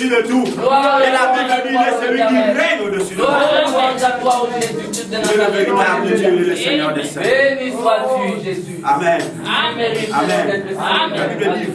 au-dessus de tout. Et la Bible dit, il est celui qui règne au-dessus de tout. Le véritable Dieu, le Seigneur des Saints. Béni sois-tu, Jésus. Amen. Amen. Amen. La Bible dit,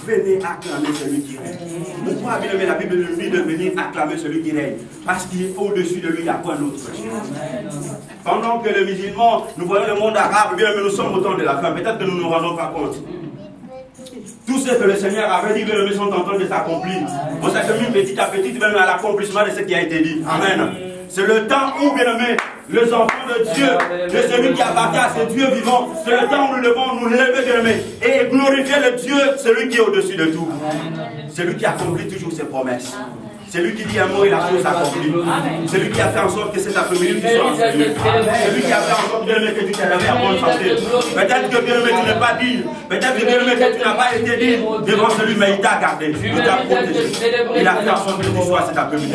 venez acclamer celui qui règne. Pourquoi la Bible nous dit de venir acclamer celui qui règne? Parce qu'il est au-dessus de lui, il n'y a pas d'autre chose. Pendant que les musulmans, nous voyons le monde arabe, bien, mais nous sommes au temps de la fin. Peut-être que nous ne nous rendons pas compte. Tout ce que le Seigneur avait dit, bien, nous sommes en train de s'accomplir. On s'achemine petit à petit, même à l'accomplissement de ce qui a été dit. Amen. C'est le temps où, bien aimé, les enfants de Dieu, de celui qui appartient à ce Dieu vivant, c'est le temps où nous devons nous lever, bien aimé, et glorifier le Dieu, celui qui est au-dessus de tout. Celui qui accomplit toujours ses promesses. C'est lui qui dit un mot et la chose s'accomplit. C'est lui qui a fait en sorte que cet après-midi tu sois en Dieu. C'est lui qui a fait en sorte bien aimé que tu t'es levé en bonne santé. Peut-être que bien aimé tu n'es pas digne. Peut-être que bien aimé que tu n'as pas été digne devant celui, mais il t'a gardé. Il t'a protégé. Il a fait en sorte que tu sois cet après-midi.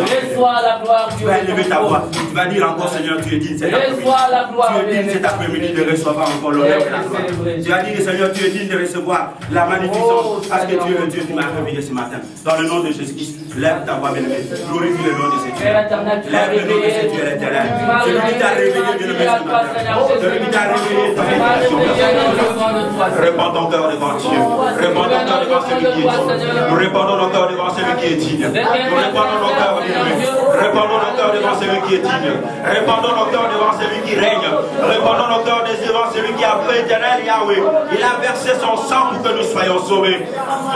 Tu vas élever ta voix. Tu vas dire encore Seigneur, tu es digne cet après-midi. Tu es digne cet après-midi de recevoir encore l'honneur et la gloire. Tu vas dire Seigneur, tu es digne de recevoir la magnificence parce que tu es le Dieu qui m'a réveillé ce matin. Dans le nom de Jésus-Christ, lève ta voix, bien. Glorifie le nom de ce Dieu. Lève le nom de ce Dieu l'éternel. Celui qui t'a réveillé, Dieu le matin. Celui qui t'a réveillé, ta révélation. Répands ton cœur devant Dieu. Répands ton cœur devant celui qui est digne. Nous répandons nos cœurs devant celui qui est digne. Nous répandons nos cœurs, répandons nos cœurs devant celui qui est digne. Répandons nos cœurs devant celui qui règne. Répandons nos cœurs devant celui qui a fait éternel Yahweh. Il a versé son sang pour que nous soyons sauvés.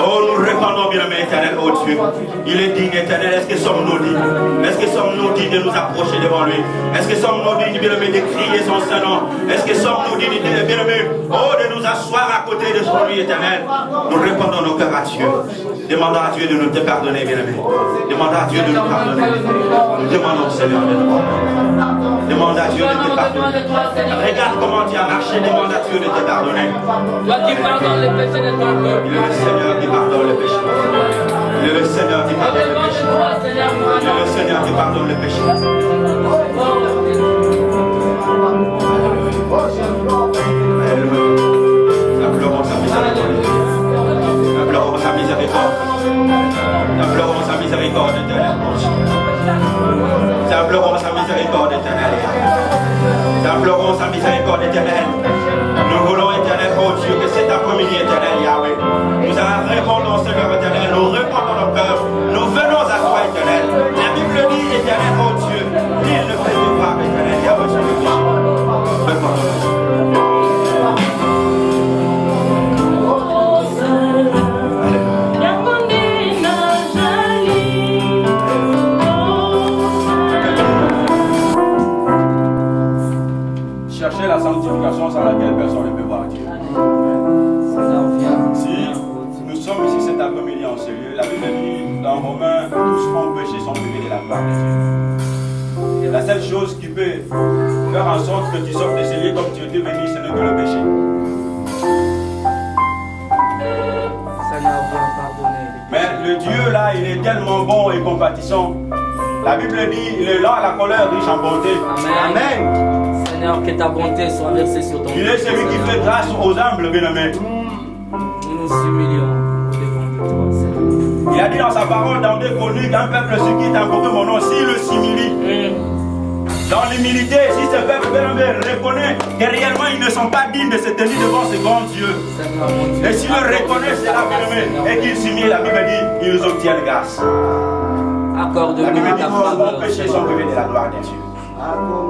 Oh, nous répandons bien aimé éternel, oh Dieu. Il est digne éternel. Est-ce que sommes-nous dignes? Est-ce que sommes-nous dignes de nous approcher devant lui? Est-ce que sommes-nous dignes, bien aimé, de crier son Saint-Nom? Est-ce que sommes-nous dignes, bien aimé, oh, de nous asseoir à côté de son lui éternel? Nous répondons nos cœurs à Dieu. Demandons à Dieu de nous pardonner, bien aimé. Demandons à Dieu de nous pardonner. Nous demandons, Seigneur, de nous pardonner. Demande à Dieu de te pardonner. Regarde comment tu as marché. Demande à Dieu de te pardonner. Toi qui pardonnes les péchés de ton peuple. Il est le Seigneur qui pardonne les péchés. Il est le Seigneur qui pardonne les péchés. Il est le Seigneur qui pardonne les péchés. Implorons sa miséricorde. Implorons sa miséricorde. Implorons sa miséricorde éternelle. Implorons sa miséricorde éternelle. Implorons sa miséricorde éternelle. Nous voulons éternel, oh Dieu, que cet après-midi éternel, Yahweh, nous répondons, Seigneur éternel, nous répondons nos cœurs, nous venons à toi éternel. La Bible dit, éternel, oh Dieu, il ne fait pas, éternel, Yahweh, sur le péché. Répondons. Cherchez la sanctification sans laquelle personne ne peut voir Dieu. Si nous sommes ici cet après-midi en ce lieu, la Bible dit dans Romains, tous ont péché, sont privés de la gloire de Dieu. La seule chose qui peut faire en sorte que tu sortes de ce lieu comme tu étais venu, ce n'est que le péché. Seigneur, viens pardonner. Mais le Dieu là, il est tellement bon et compatissant. La Bible dit, il est lent à la colère, riche en bonté. Amen. Amen. Seigneur, que ta bonté soit versée sur ton Il est celui qui fait grâce aux humbles, bien-aimés. Nous nous humilions devant toi, Seigneur. Il a dit dans sa parole, dans des chroniques, un peuple ce qui est invoqué mon nom, s'il le s'humilie. Dans l'humilité, si ce peuple bien-aimé reconnaît que réellement ils ne sont pas dignes de se tenir devant ce grand Dieu. Et s'ils le reconnaissent, cela, bien-aimé, et qu'ils s'humilient, la Bible dit, ils obtiennent grâce. Accorde-nous La Bible dit, ta tous faveur. nos péchés sont privés de la gloire de Dieu.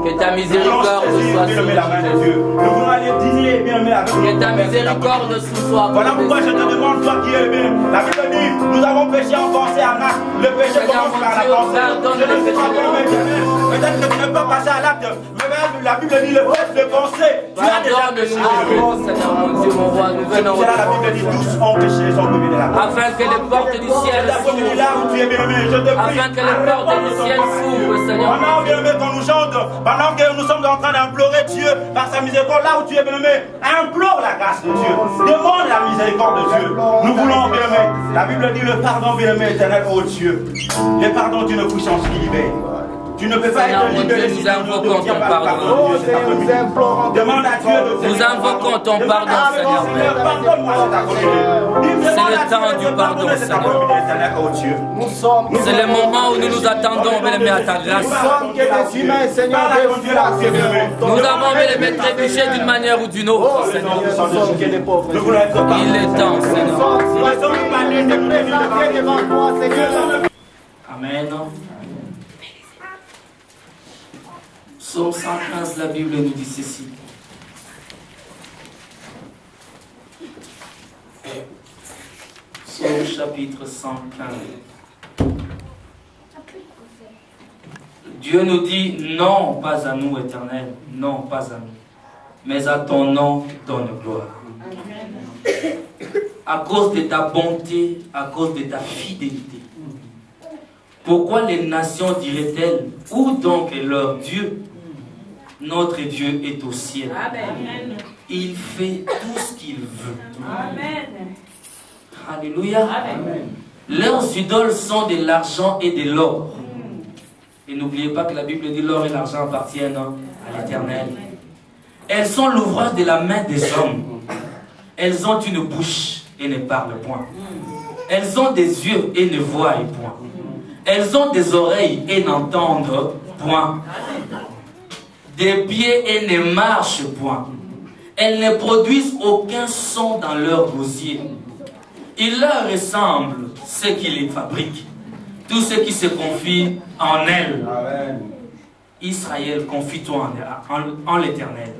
Que ta miséricorde soit sur la main de Dieu. Nous voulons aller dîner, bien-aimé, avec nous. Que ta miséricorde soit. Voilà pourquoi je te demande, toi qui es bien. La Bible dit, nous avons péché en pensée en acte. Le péché commence par la pensée. Je ne sais pas comment éternel. Peut-être que tu ne peux pas passer à l'acte. Mais la Bible dit, le fait de penser, tu as déjà péché. Seigneur mon Dieu, mon roi, nous venons. C'est là la Bible dit, tous ont péché, sont privés de la gloire. Afin que les portes du ciel s'ouvrent. Là où tu es bien-aimé, je te prie. Afin que les portes du ciel s'ouvrent, Seigneur. Pendant bien-aimé qu'on nous chante, pendant que nous sommes en train d'implorer Dieu par sa miséricorde, là où tu es bien-aimé, implore la grâce de Dieu. Demande la miséricorde de Dieu. Nous voulons bien-aimé. La Bible dit le pardon bien-aimé éternel, oh Dieu. Le pardon d'une puissance qui libère. Tu ne peux pas Seigneur, être mon libéré Dieu, si nous invoquons tu n'as ton pas le pardon pardon. de Dieu cet après-midi. Demande à Dieu de Nous invoquons ton pardon, Seigneur. Pardonne-moi cet après-midi. C'est le temps du pardon, Seigneur. C'est le moment où nous nous attendons, bien-aimés, à ta grâce. Nous avons, bien-aimés, trébuché d'une manière ou d'une autre, Seigneur. Il est temps, Seigneur. Amen. Psaume 115, la Bible nous dit ceci. Psaume chapitre 115. Dieu nous dit, non, pas à nous, Éternel, non, pas à nous, mais à ton nom donne gloire. À cause de ta bonté, à cause de ta fidélité. Pourquoi les nations diraient-elles, où donc est leur Dieu? Notre Dieu est au ciel. Amen. Il fait tout ce qu'il veut. Amen. Alléluia. Amen. Leurs idoles sont de l'argent et de l'or. Et n'oubliez pas que la Bible dit l'or et l'argent appartiennent à l'Éternel. Elles sont l'ouvrage de la main des hommes. Elles ont une bouche et ne parlent point. Elles ont des yeux et ne voient point. Elles ont des oreilles et n'entendent point. Des pieds et ne marchent point. Elles ne produisent aucun son dans leur gosier. Il leur ressemble ce qui les fabrique. Tous ceux qui se confient en elles. Amen. Israël, confie-toi en l'Éternel.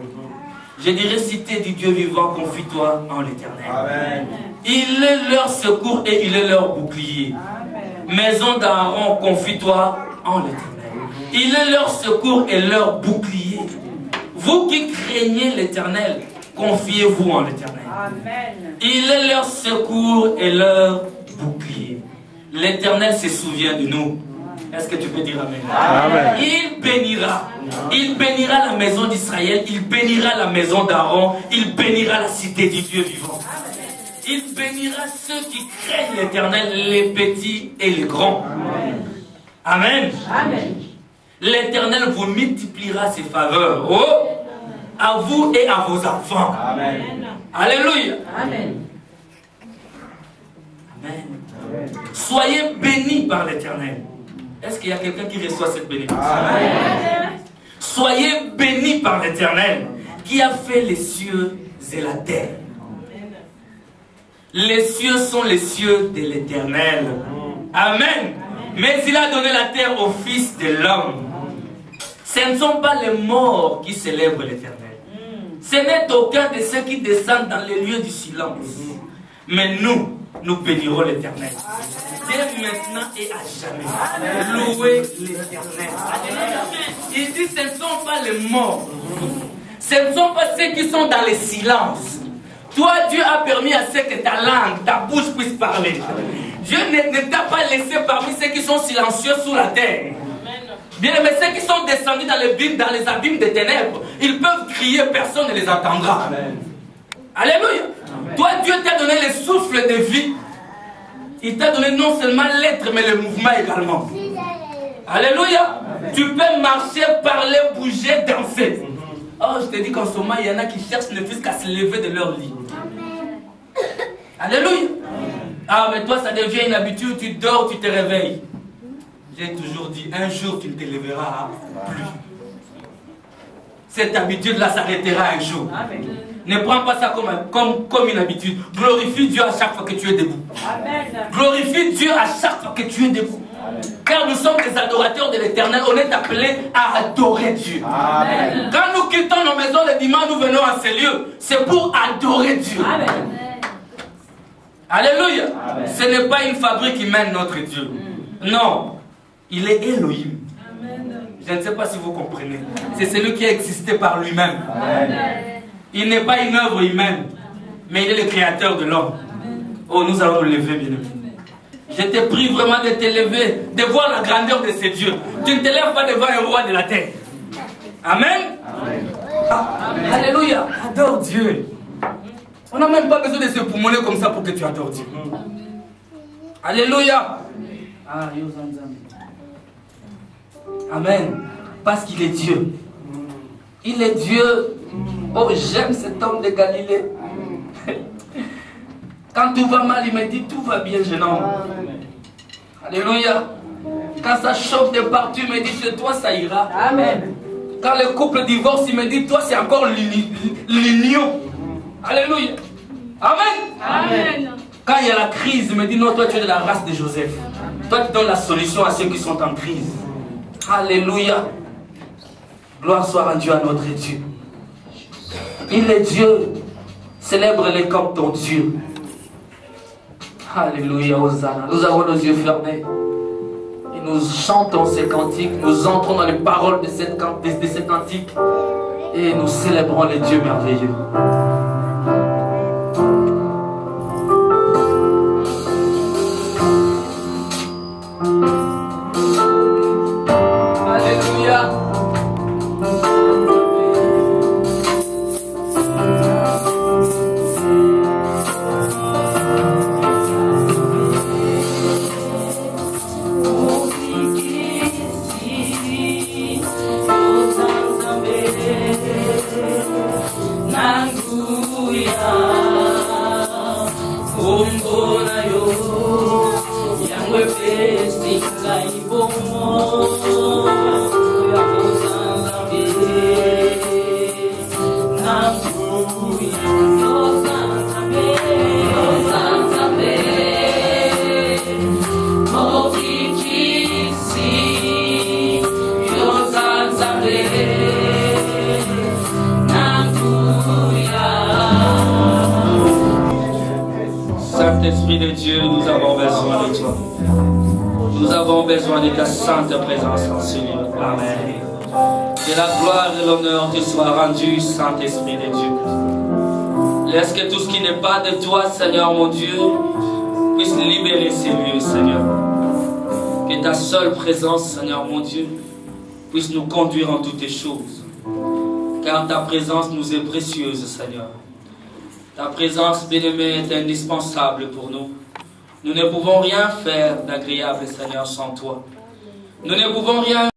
Je dirais, cité du Dieu vivant, confie-toi en l'Éternel. Il est leur secours et il est leur bouclier. Amen. Maison d'Aaron, confie-toi en l'Éternel. Il est leur secours et leur bouclier. Vous qui craignez l'Éternel, confiez-vous en l'Éternel. Il est leur secours et leur bouclier. L'Éternel se souvient de nous. Est-ce que tu peux dire Amen? Amen. Il bénira. Il bénira la maison d'Israël. Il bénira la maison d'Aaron. Il bénira la cité du Dieu vivant. Il bénira ceux qui craignent l'Éternel, les petits et les grands. Amen. Amen. L'Éternel vous multipliera ses faveurs. Oh, à vous et à vos enfants. Amen. Alléluia. Amen. Amen. Soyez bénis par l'Éternel. Est-ce qu'il y a quelqu'un qui reçoit cette bénédiction? Amen. Soyez bénis par l'Éternel qui a fait les cieux et la terre. Les cieux sont les cieux de l'Éternel. Amen. Mais il a donné la terre au Fils de l'homme. Ce ne sont pas les morts qui célèbrent l'Éternel. Ce n'est aucun de ceux qui descendent dans les lieux du silence. Mais nous bénirons l'Éternel. Dès maintenant et à jamais. Louez l'Éternel. Il dit, ce ne sont pas les morts. Ce ne sont pas ceux qui sont dans le silence. Toi, Dieu a permis à ce que ta langue, ta bouche puisse parler. Dieu ne t'a pas laissé parmi ceux qui sont silencieux sous la terre. Bien, mais ceux qui sont descendus dans les abîmes des ténèbres, ils peuvent crier, personne ne les entendra. Amen. Alléluia. Amen. Toi, Dieu t'a donné le souffle de vie. Il t'a donné non seulement l'être, mais le mouvement également. Alléluia. Amen. Tu peux marcher, parler, bouger, danser. Oh, je te dis qu'en ce moment, il y en a qui cherchent ne fût qu'à se lever de leur lit. Amen. Alléluia. Ah, mais toi, ça devient une habitude, tu dors, tu te réveilles. J'ai toujours dit, un jour, tu ne te lèveras plus. Cette habitude-là s'arrêtera un jour. Amen. Ne prends pas ça comme une habitude. Glorifie Dieu à chaque fois que tu es debout. Amen. Glorifie Dieu à chaque fois que tu es debout. Amen. Car nous sommes des adorateurs de l'Éternel. On est appelés à adorer Dieu. Amen. Quand nous quittons nos maisons le dimanche, nous venons à ces lieux. C'est pour adorer Dieu. Amen. Alléluia. Amen. Ce n'est pas une fabrique qui mène notre Dieu. Non. Il est Elohim. Amen. Je ne sais pas si vous comprenez. C'est celui qui a existé par lui-même. Il n'est pas une œuvre humaine, mais il est le créateur de l'homme. Oh, nous allons nous lever, bien aimé. Je te prie vraiment de te lever, de voir la grandeur de ce Dieu. Tu ne te lèves pas devant un roi de la terre. Amen. Amen. Amen. Alléluia. Adore Dieu. On n'a même pas besoin de se poumonner comme ça pour que tu adores Dieu. Alléluia. Amen. Parce qu'il est Dieu. Il est Dieu. Oh, j'aime cet homme de Galilée. Quand tout va mal, il me dit, tout va bien, jeune homme. Alléluia. Quand ça chauffe de partout, il me dit, chez toi, ça ira. Amen. Quand le couple divorce, il me dit, toi, c'est encore l'union. Alléluia. Amen. Amen. Quand il y a la crise, il me dit, non, toi, tu es de la race de Joseph. Toi, tu donnes la solution à ceux qui sont en crise. Alléluia. Gloire soit rendue à notre Dieu. Il est Dieu. Célèbre-le comme ton Dieu. Alléluia, Hosanna. Nous avons nos yeux fermés. Et nous chantons ces cantiques. Nous entrons dans les paroles de ces cantiques. Et nous célébrons les dieux merveilleux. Alléluia. Saint-Esprit de Dieu, nous avons besoin de toi. Nous avons besoin de ta sainte présence en ce lieu. Amen. Que la gloire et l'honneur te soient rendus, Saint-Esprit de Dieu. Laisse que tout ce qui n'est pas de toi, Seigneur mon Dieu, puisse libérer ces lieux, Seigneur. Que ta seule présence, Seigneur mon Dieu, puisse nous conduire en toutes choses. Car ta présence nous est précieuse, Seigneur. Ta présence, bien-aimée, est indispensable pour nous. Nous ne pouvons rien faire d'agréable, Seigneur, sans toi. Nous ne pouvons rien